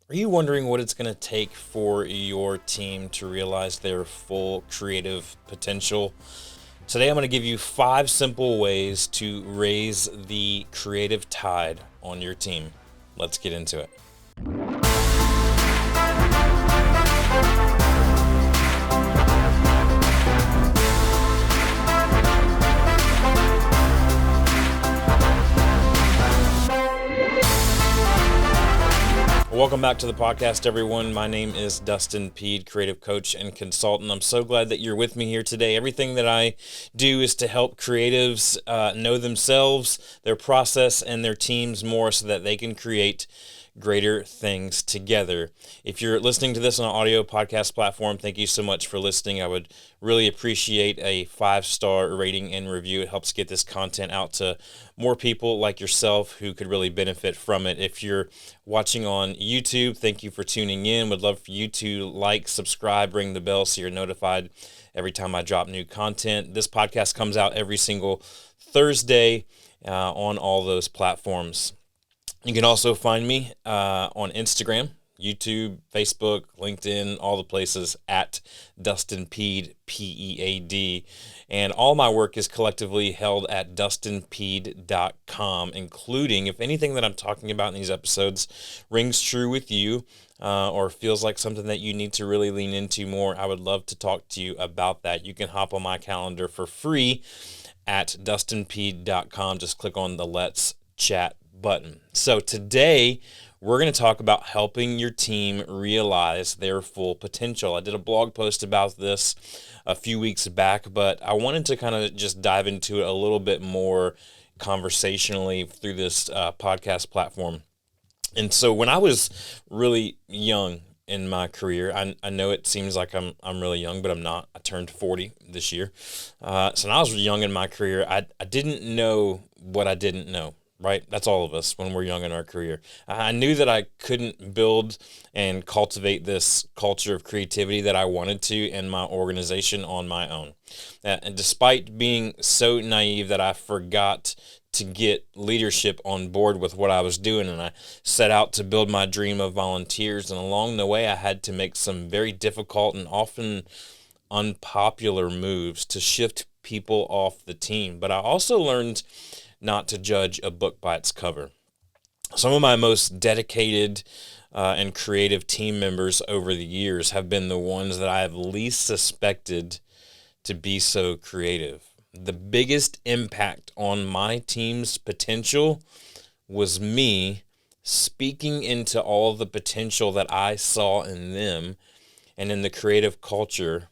Are you wondering what it's going to take for your team to realize their full creative potential? Today, I'm going to give you 5 simple ways to raise the creative tide on your team. Let's get into it. Welcome back to the podcast, everyone. My name is Dustin Peed, creative coach and consultant. I'm so glad that you're with me here today. Everything that I do is to help creatives know themselves, their process, and their teams more so that they can create greater things together. If you're listening to this on an audio podcast platform, thank you so much for listening. I would really appreciate a 5-star rating and review. It helps get this content out to more people like yourself who could really benefit from it. If you're watching on YouTube, thank you for tuning in. Would love for you to like, subscribe, ring the bell so you're notified every time I drop new content. This podcast comes out every single Thursday on all those platforms. You can also find me on Instagram, YouTube, Facebook, LinkedIn, all the places at Dustin Peed, P-E-A-D. And all my work is collectively held at dustinpeed.com, including if anything that I'm talking about in these episodes rings true with you or feels like something that you need to really lean into more, I would love to talk to you about that. You can hop on my calendar for free at dustinpeed.com. Just click on the Let's Chat button. So today we're going to talk about helping your team realize their full potential. I did a blog post about this a few weeks back, but I wanted to kind of just dive into it a little bit more conversationally through this podcast platform. And so when I was really young in my career, I know it seems like I'm really young, but I'm not. I turned 40 this year. So when I was young in my career, I didn't know what I didn't know. Right? That's all of us when we're young in our career. I knew that I couldn't build and cultivate this culture of creativity that I wanted to in my organization on my own. And despite being so naive that I forgot to get leadership on board with what I was doing, and I set out to build my dream of volunteers, and along the way I had to make some very difficult and often unpopular moves to shift people off the team. But I also learned not to judge a book by its cover. Some of my most dedicated and creative team members over the years have been the ones that I have least suspected to be so creative. The biggest impact on my team's potential was me speaking into all the potential that I saw in them and in the creative culture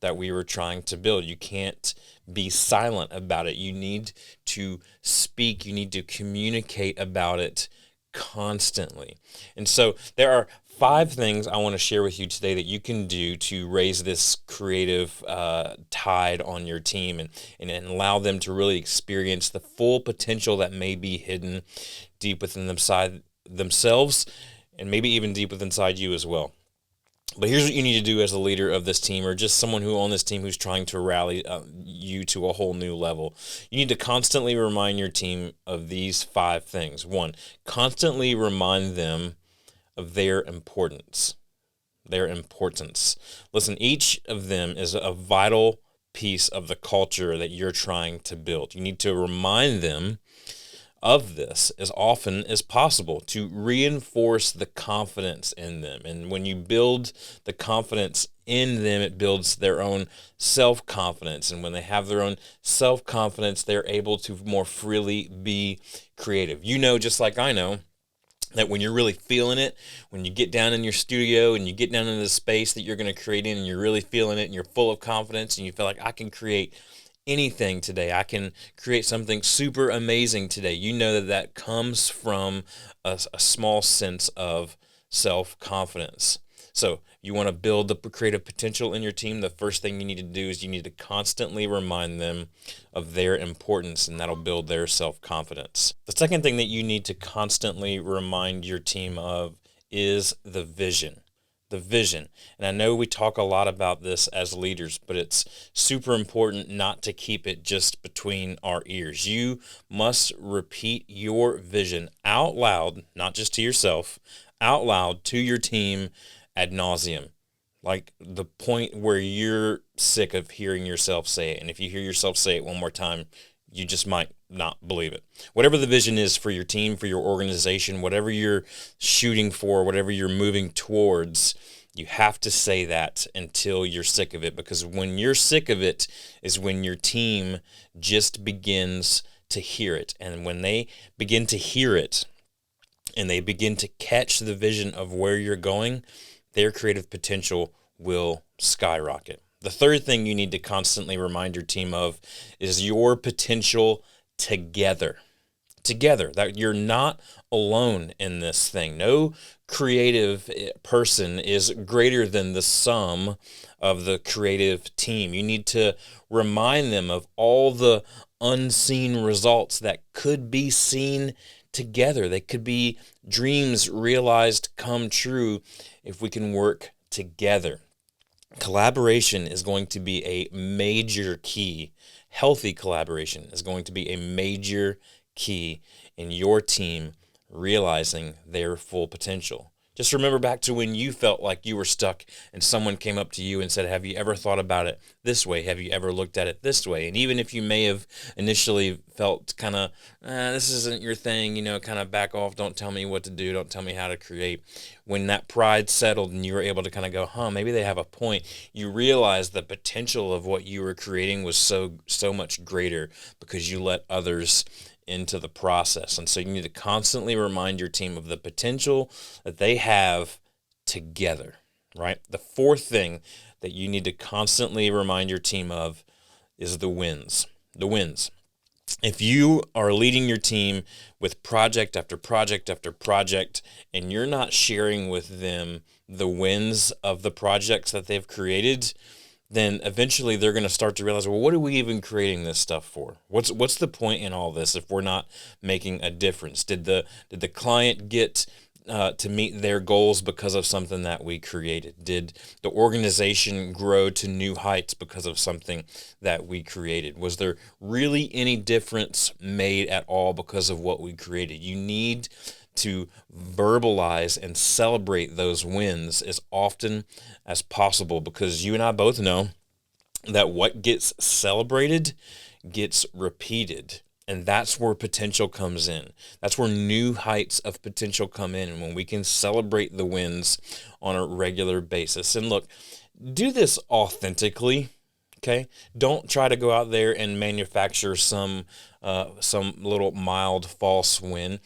that we were trying to build. You can't be silent about it. You need to speak. You need to communicate about it constantly. And so there are 5 things I want to share with you today that you can do to raise this creative tide on your team and allow them to really experience the full potential that may be hidden deep within themselves and maybe even deep within inside you as well. But here's what you need to do as a leader of this team, or just someone who on this team who's trying to rally you to a whole new level. You need to constantly remind your team of these 5 things. 1, constantly remind them of their importance. Their importance. Listen, each of them is a vital piece of the culture that you're trying to build. You need to remind them of this as often as possible to reinforce the confidence in them. And when you build the confidence in them, it builds their own self-confidence. And when they have their own self-confidence, they're able to more freely be creative. You know, just like I know, that when you're really feeling it, when you get down in your studio and you get down into the space that you're going to create in and you're really feeling it and you're full of confidence and you feel like I can create anything today. I can create something super amazing today. You know that comes from a small sense of self-confidence. So you want to build the creative potential in your team. The first thing you need to do is you need to constantly remind them of their importance, and that'll build their self-confidence. The second thing that you need to constantly remind your team of is the vision. The vision. And I know we talk a lot about this as leaders, but it's super important not to keep it just between our ears. You must repeat your vision out loud, not just to yourself, out loud to your team ad nauseum, like the point where you're sick of hearing yourself say it. And if you hear yourself say it one more time, you just might not believe it. Whatever the vision is for your team, for your organization, whatever you're shooting for, whatever you're moving towards, you have to say that until you're sick of it, because when you're sick of it is when your team just begins to hear it. And when they begin to hear it and they begin to catch the vision of where you're going, their creative potential will skyrocket. The third thing you need to constantly remind your team of is your potential together. Together, that you're not alone in this thing. No creative person is greater than the sum of the creative team. You need to remind them of all the unseen results that could be seen together. They could be dreams realized, come true, if we can work together. Collaboration is going to be a major key. Healthy collaboration is going to be a major key in your team realizing their full potential. Just remember back to when you felt like you were stuck and someone came up to you and said, have you ever thought about it this way? Have you ever looked at it this way? And even if you may have initially felt kind of, this isn't your thing, kind of back off, don't tell me what to do, don't tell me how to create. When that pride settled and you were able to kind of go, maybe they have a point, you realize the potential of what you were creating was so much greater because you let others into the process. And so you need to constantly remind your team of the potential that they have together, right? The fourth thing that you need to constantly remind your team of is the wins. The wins. If you are leading your team with project after project after project, and you're not sharing with them the wins of the projects that they've created, then eventually they're going to start to realize, well, what are we even creating this stuff for? What's the point in all this if we're not making a difference? Did the client get to meet their goals because of something that we created? Did the organization grow to new heights because of something that we created? Was there really any difference made at all because of what we created? You need to verbalize and celebrate those wins as often as possible, because you and I both know that what gets celebrated gets repeated. And that's where potential comes in. That's where new heights of potential come in, and when we can celebrate the wins on a regular basis. And look, do this authentically, okay? Don't try to go out there and manufacture some little mild false win.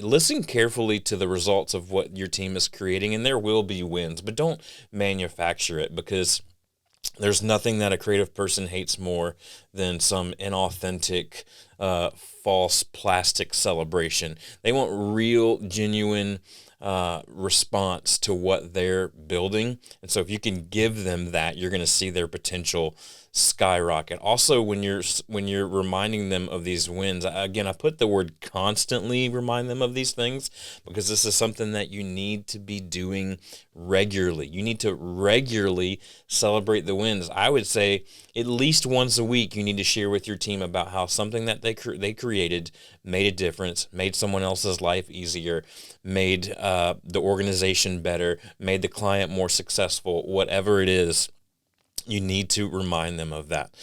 Listen carefully to the results of what your team is creating, and there will be wins, but don't manufacture it, because there's nothing that a creative person hates more than some inauthentic, false plastic celebration. They want real, genuine response to what they're building. And so if you can give them that, you're going to see their potential skyrocket. Also, when you're reminding them of these wins, again, I put the word constantly remind them of these things, because this is something that you need to be doing regularly. You need to regularly celebrate the wins. I would say at least once a week you need to share with your team about how something that they created made a difference, made someone else's life easier, made the organization better, made the client more successful, whatever it is. You need to remind them of that.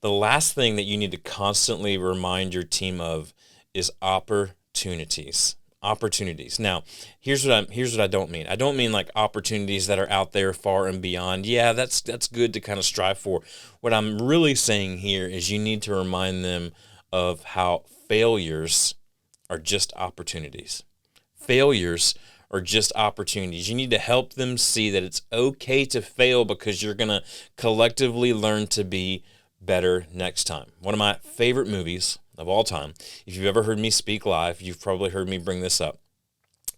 The last thing that you need to constantly remind your team of is opportunities. Opportunities. Now, here's what I don't mean. I don't mean like opportunities that are out there far and beyond. Yeah, that's good to kind of strive for. What I'm really saying here is you need to remind them of how failures are just opportunities. Failures are just opportunities. You need to help them see that it's okay to fail, because you're going to collectively learn to be better next time. One of my favorite movies of all time, if you've ever heard me speak live, you've probably heard me bring this up,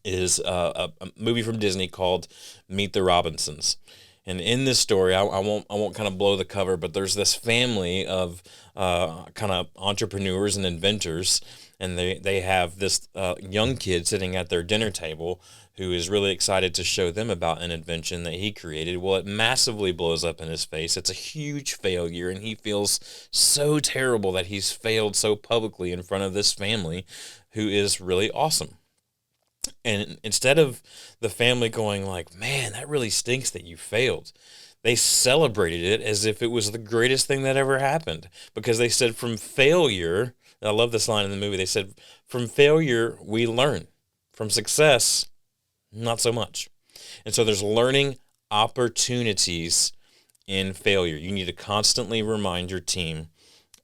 is a movie from Disney called Meet the Robinsons. And in this story, I won't kind of blow the cover, but there's this family of kind of entrepreneurs and inventors, and they have this young kid sitting at their dinner table who is really excited to show them about an invention that he created. Well, it massively blows up in his face. It's a huge failure, and he feels so terrible that he's failed so publicly in front of this family who is really awesome. And instead of the family going like, man, that really stinks that you failed, they celebrated it as if it was the greatest thing that ever happened, because they said from failure, I love this line in the movie, they said, from failure, we learn. From success, not so much. And so there's learning opportunities in failure. You need to constantly remind your team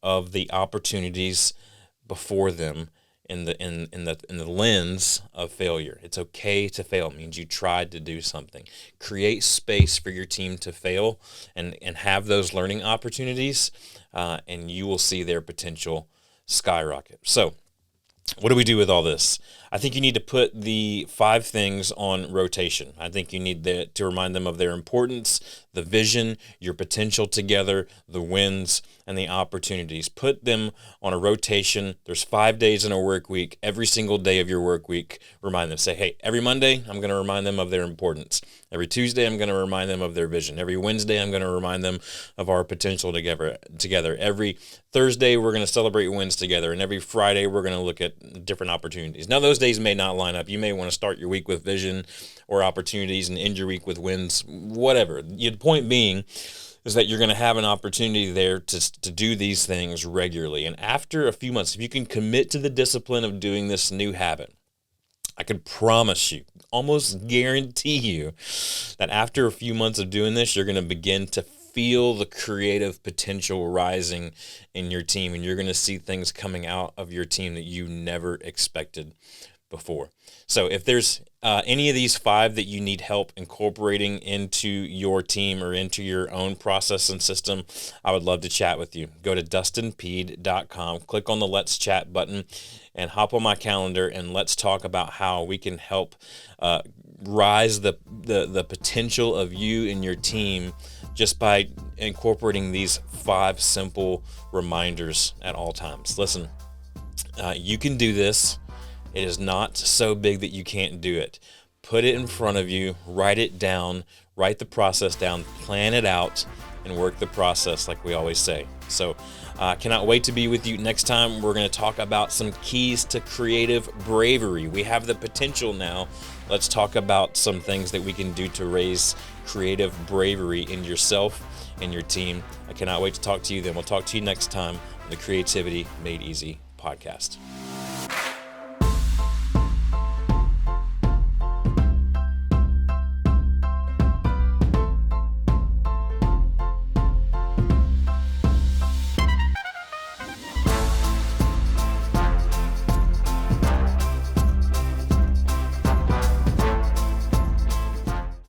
of the opportunities before them in the lens of failure. It's okay to fail. It means you tried to do something. Create space for your team to fail and have those learning opportunities, and you will see their potential skyrocket. So what do we do with all this? I think you need to put the 5 things on rotation. I think you need to remind them of their importance, the vision, your potential together, the wins, and the opportunities. Put them on a rotation. There's 5 days in a work week. Every single day of your work week, remind them. Say, hey, every Monday, I'm going to remind them of their importance. Every Tuesday, I'm going to remind them of their vision. Every Wednesday, I'm going to remind them of our potential together. Every Thursday, we're going to celebrate wins together. And every Friday, we're going to look at different opportunities. Now, those days may not line up. You may want to start your week with vision or opportunities and end your week with wins, whatever. The point being is that you're going to have an opportunity there to do these things regularly. And after a few months, if you can commit to the discipline of doing this new habit, I can promise you, almost guarantee you, that after a few months of doing this, you're going to begin to feel the creative potential rising in your team, and you're going to see things coming out of your team that you never expected before. So if there's any of these 5 that you need help incorporating into your team or into your own process and system, I would love to chat with you. Go to dustinpeed.com, click on the Let's Chat button, and hop on my calendar, and let's talk about how we can help rise the potential of you and your team just by incorporating these 5 simple reminders at all times. Listen, you can do this. It is not so big that you can't do it. Put it in front of you, write it down, write the process down, plan it out, and work the process like we always say. So cannot wait to be with you next time. We're going to talk about some keys to creative bravery. We have the potential now. Let's talk about some things that we can do to raise creative bravery in yourself and your team. I cannot wait to talk to you then. We'll talk to you next time on the Creativity Made Easy podcast.